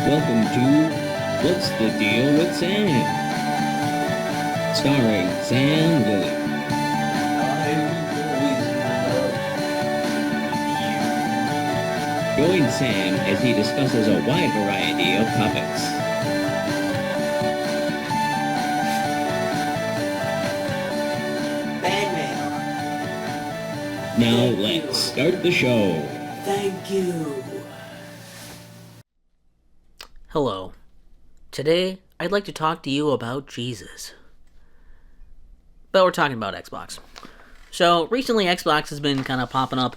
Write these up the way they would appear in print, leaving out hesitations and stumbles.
Welcome to What's the Deal with Sam? Starring Sam Lilly. Join Sam as he discusses a wide variety of topics. Bad Now Thank let's you. start the show. Thank you. Hello. Today, I'd like to talk to you about Jesus. But we're talking about Xbox. So, recently Xbox has been kind of popping up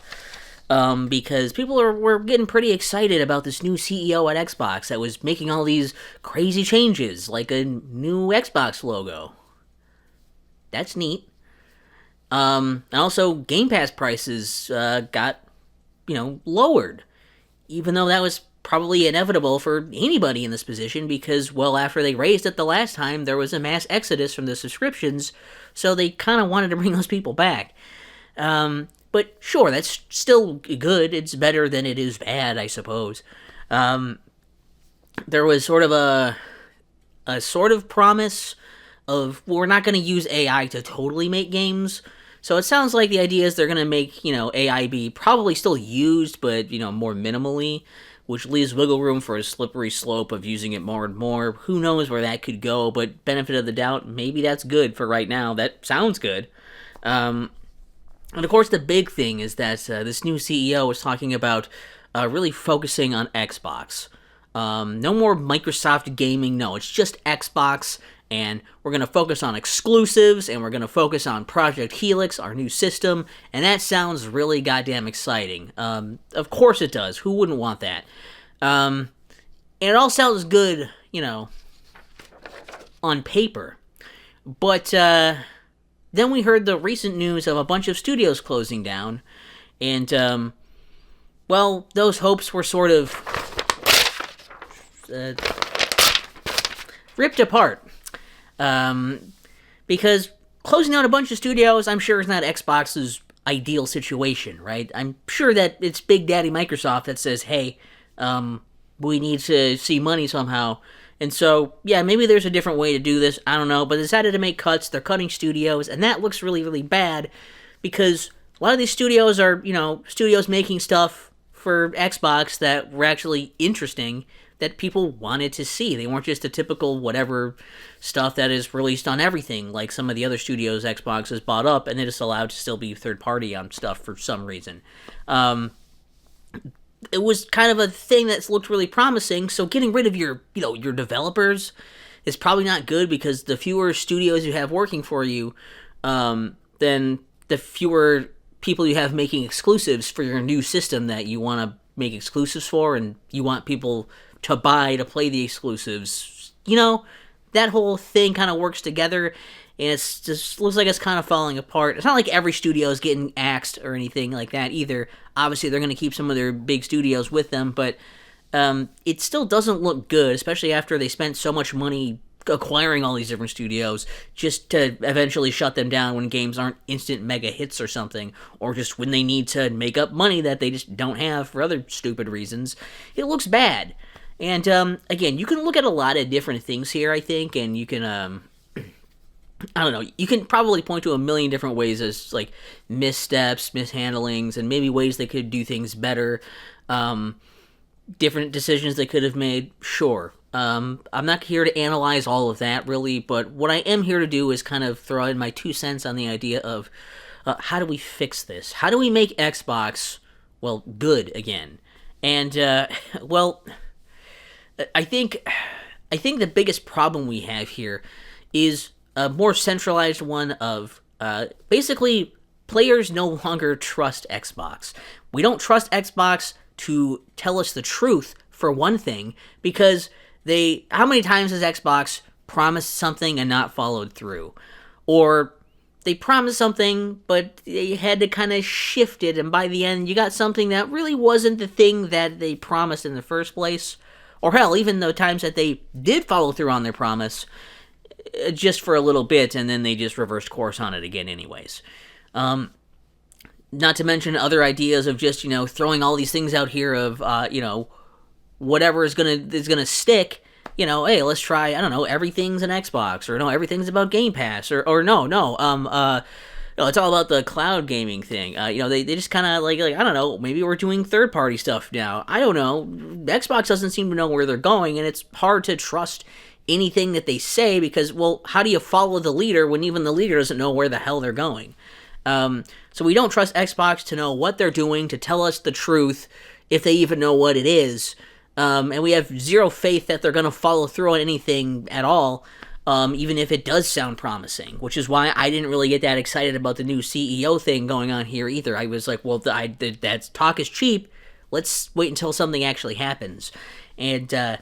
because people were getting pretty excited about this new CEO at Xbox that was making all these crazy changes, like a new Xbox logo. That's neat. And also, Game Pass prices got, lowered. Even though that was probably inevitable for anybody in this position because, well, after they raised it the last time, there was a mass exodus from the subscriptions, so they kind of wanted to bring those people back. But sure, that's still good. It's better than it is bad, I suppose. There was sort of a sort of promise of, well, we're not going to use AI to totally make games. So it sounds like the idea is they're going to make, AI be probably still used, but, more minimally, which leaves wiggle room for a slippery slope of using it more and more. Who knows where that could go, but benefit of the doubt, maybe that's good for right now. That sounds good. And of course, the big thing is that this new CEO was talking about really focusing on Xbox. No more Microsoft gaming, no, it's just Xbox, and we're going to focus on exclusives, and we're going to focus on Project Helix, our new system, and that sounds really goddamn exciting. Of course it does. Who wouldn't want that? And it all sounds good, on paper. But then we heard the recent news of a bunch of studios closing down, and, well, those hopes were sort of ripped apart. Because closing down a bunch of studios, I'm sure, is not Xbox's ideal situation, right? I'm sure that it's Big Daddy Microsoft that says, hey, we need to see money somehow. And so, yeah, maybe there's a different way to do this, I don't know, but they decided to make cuts, they're cutting studios, and that looks really, really bad, because a lot of these studios are, studios making stuff for Xbox that were actually interesting, that people wanted to see. They weren't just the typical whatever stuff that is released on everything, like some of the other studios Xbox has bought up, and it is allowed to still be third party on stuff for some reason. It was kind of a thing that's looked really promising, so getting rid of your developers is probably not good, because the fewer studios you have working for you, then the fewer people you have making exclusives for your new system that you want to make exclusives for, and you want people to buy to play the exclusives. That whole thing kind of works together, and it's just looks like it's kind of falling apart. It's not like every studio is getting axed or anything like that either. Obviously, they're going to keep some of their big studios with them, but it still doesn't look good, especially after they spent so much money acquiring all these different studios just to eventually shut them down when games aren't instant mega hits or something, or just when they need to make up money that they just don't have for other stupid reasons. It looks bad. And, again, you can look at a lot of different things here, I think, and you can, I don't know, you can probably point to a million different ways as, like, missteps, mishandlings, and maybe ways they could do things better, different decisions they could have made, sure. I'm not here to analyze all of that, really, but what I am here to do is kind of throw in my 2 cents on the idea of, how do we fix this? How do we make Xbox, well, good again? And, well, I think the biggest problem we have here is a more centralized one of basically players no longer trust Xbox. We don't trust Xbox to tell us the truth, for one thing, because how many times has Xbox promised something and not followed through? Or they promised something, but they had to kind of shift it, and by the end you got something that really wasn't the thing that they promised in the first place. Or hell, even the times that they did follow through on their promise, just for a little bit, and then they just reversed course on it again anyways. Not to mention other ideas of just, throwing all these things out here of, whatever is gonna stick. Hey, let's try. I don't know. Everything's an Xbox, or no, everything's about Game Pass, or no. It's all about the cloud gaming thing. They just kind of like I don't know. Maybe we're doing third party stuff now. I don't know. Xbox doesn't seem to know where they're going, and it's hard to trust anything that they say because, well, how do you follow the leader when even the leader doesn't know where the hell they're going? So we don't trust Xbox to know what they're doing, to tell us the truth, if they even know what it is. And we have zero faith that they're going to follow through on anything at all, even if it does sound promising, which is why I didn't really get that excited about the new CEO thing going on here either. I was like, well, that talk is cheap. Let's wait until something actually happens. And,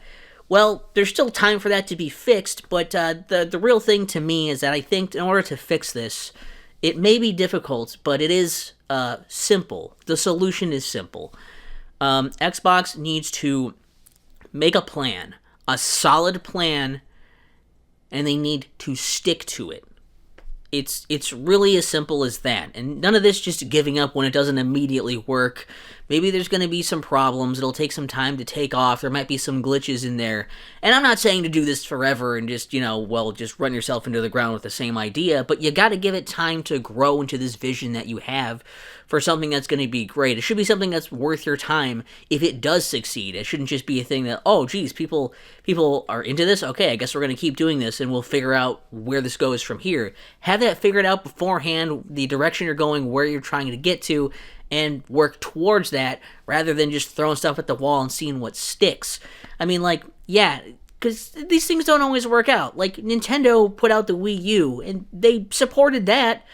well, there's still time for that to be fixed, but the real thing to me is that I think in order to fix this, it may be difficult, but it is simple. The solution is simple. Xbox needs to make a plan, a solid plan, and they need to stick to it. It's really as simple as that. And none of this just giving up when it doesn't immediately work. Maybe there's going to be some problems. It'll take some time to take off. There might be some glitches in there. And I'm not saying to do this forever and just, just run yourself into the ground with the same idea. But you got to give it time to grow into this vision that you have for something that's going to be great. It should be something that's worth your time if it does succeed. It shouldn't just be a thing that, oh, geez, people are into this? Okay, I guess we're going to keep doing this and we'll figure out where this goes from here. Have that figured out beforehand, the direction you're going, where you're trying to get to, and work towards that rather than just throwing stuff at the wall and seeing what sticks. I mean, because these things don't always work out. Like, Nintendo put out the Wii U, and they supported that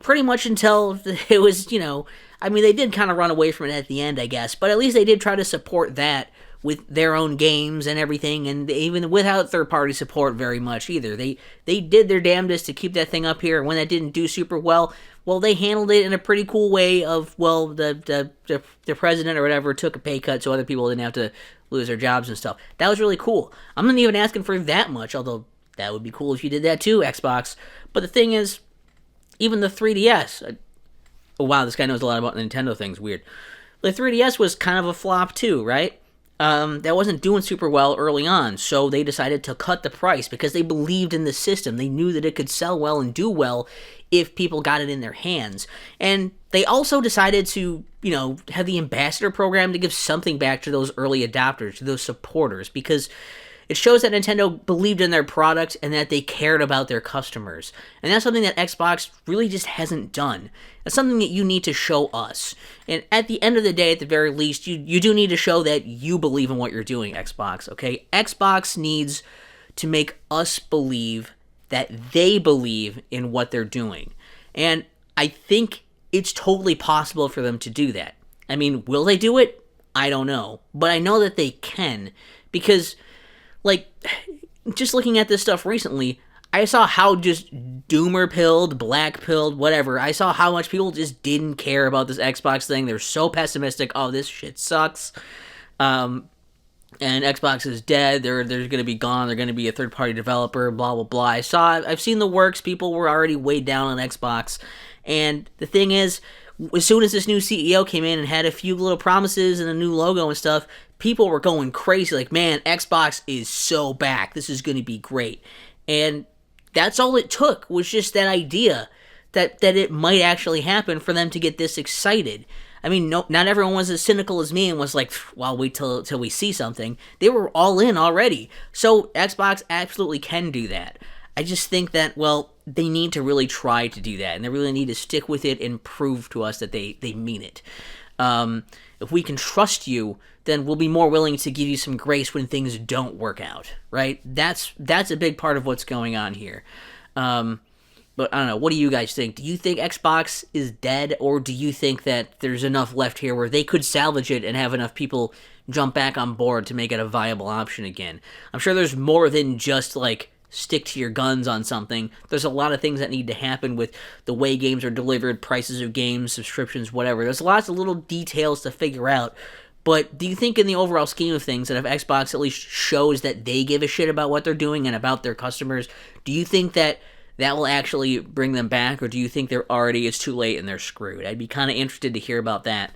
pretty much until it was, they did kind of run away from it at the end, I guess, but at least they did try to support that with their own games and everything, and even without third-party support very much either. They did their damnedest to keep that thing up here, and when that didn't do super well, they handled it in a pretty cool way of, the president or whatever took a pay cut so other people didn't have to lose their jobs and stuff. That was really cool. I'm not even asking for that much, although that would be cool if you did that too, Xbox. But the thing is, even the 3DS... Oh, wow, this guy knows a lot about Nintendo things. Weird. The 3DS was kind of a flop too, right? That wasn't doing super well early on, so they decided to cut the price because they believed in the system. They knew that it could sell well and do well if people got it in their hands. And they also decided to, have the ambassador program to give something back to those early adopters, to those supporters, because it shows that Nintendo believed in their product and that they cared about their customers. And that's something that Xbox really just hasn't done. That's something that you need to show us. And at the end of the day, at the very least, you do need to show that you believe in what you're doing, Xbox, okay? Xbox needs to make us believe that they believe in what they're doing. And I think it's totally possible for them to do that. I mean, will they do it? I don't know. But I know that they can, because... just looking at this stuff recently, I saw how just doomer-pilled, black-pilled, whatever, I saw how much people just didn't care about this Xbox thing. They're so pessimistic. Oh, this shit sucks. And Xbox is dead. They're going to be gone. They're going to be a third-party developer, blah, blah, blah. I've seen the works. People were already weighed down on Xbox. And the thing is, as soon as this new CEO came in and had a few little promises and a new logo and stuff, people were going crazy. Like, man, Xbox is so back. This is going to be great. And that's all it took, was just that idea that it might actually happen for them to get this excited. I mean, no, not everyone was as cynical as me and was like, well, wait till we see something. They were all in already. So Xbox absolutely can do that. I just think that, they need to really try to do that, and they really need to stick with it and prove to us that they mean it. If we can trust you, then we'll be more willing to give you some grace when things don't work out, right? That's a big part of what's going on here. But I don't know, what do you guys think? Do you think Xbox is dead, or do you think that there's enough left here where they could salvage it and have enough people jump back on board to make it a viable option again? I'm sure there's more than just, stick to your guns on something. There's a lot of things that need to happen with the way games are delivered, prices of games, subscriptions, whatever. There's lots of little details to figure out. But do you think in the overall scheme of things that if Xbox at least shows that they give a shit about what they're doing and about their customers, do you think that will actually bring them back, or do you think it's too late and they're screwed? I'd be kind of interested to hear about that.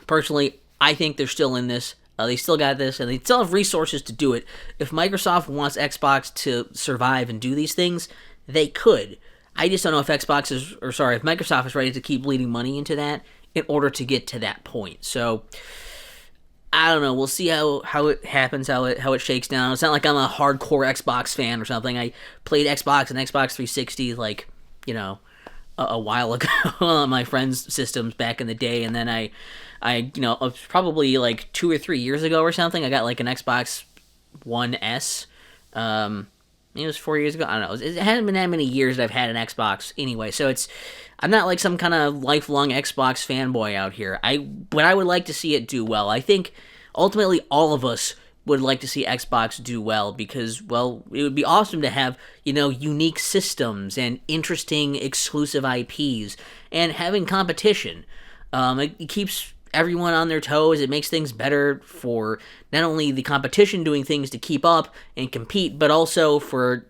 Personally, I think they're still in this. They still got this, and they still have resources to do it. If Microsoft wants Xbox to survive and do these things, they could. I just don't know if if Microsoft is ready to keep bleeding money into that in order to get to that point. So, I don't know. We'll see how it happens, how it shakes down. It's not like I'm a hardcore Xbox fan or something. I played Xbox and Xbox 360, like, a while ago on my friends' systems back in the day, and then it was probably like 2 or 3 years ago or something. I got like an Xbox One S. It was 4 years ago. I don't know. It hasn't been that many years that I've had an Xbox anyway, so I'm not like some kind of lifelong Xbox fanboy out here. But I would like to see it do well. I think ultimately all of us would like to see Xbox do well because, well, it would be awesome to have, unique systems and interesting exclusive IPs and having competition. It keeps everyone on their toes. It makes things better for not only the competition doing things to keep up and compete, but also for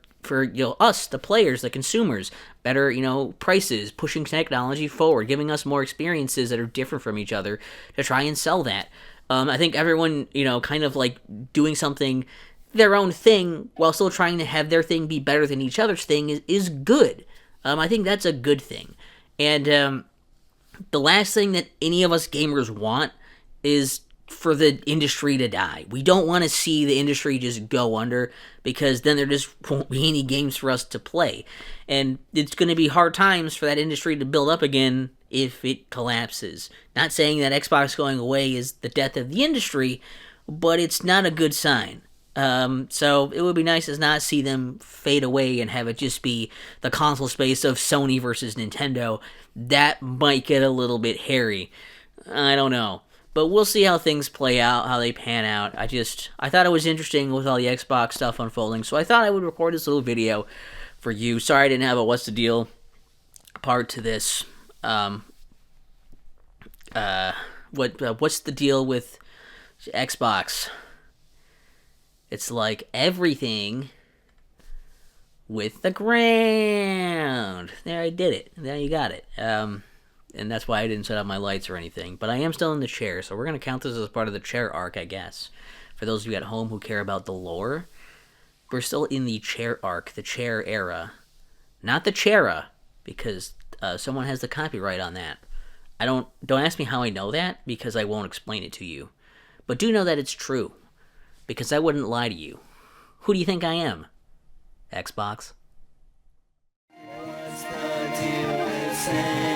us, the players, the consumers, better, prices, pushing technology forward, giving us more experiences that are different from each other to try and sell that. I think everyone, kind of like doing something, their own thing, while still trying to have their thing be better than each other's thing is good. I think that's a good thing. And the last thing that any of us gamers want is for the industry to die. We don't want to see the industry just go under because then there just won't be any games for us to play. And it's going to be hard times for that industry to build up again if it collapses. Not saying that Xbox going away is the death of the industry, but it's not a good sign. So it would be nice to not see them fade away and have it just be the console space of Sony versus Nintendo. That might get a little bit hairy. I don't know. But we'll see how things play out, how they pan out. I thought it was interesting with all the Xbox stuff unfolding, so I thought I would record this little video for you. Sorry I didn't have a what's the deal part to this. What's the deal with Xbox? It's like everything with the ground. There, I did it. There, you got it. And that's why I didn't set up my lights or anything. But I am still in the chair, so we're going to count this as part of the chair arc, I guess. For those of you at home who care about the lore, we're still in the chair arc, the chair era. Not the chaira, because someone has the copyright on that. Don't ask me how I know that, because I won't explain it to you. But do know that it's true, because I wouldn't lie to you. Who do you think I am? Xbox? What's the deal with saying?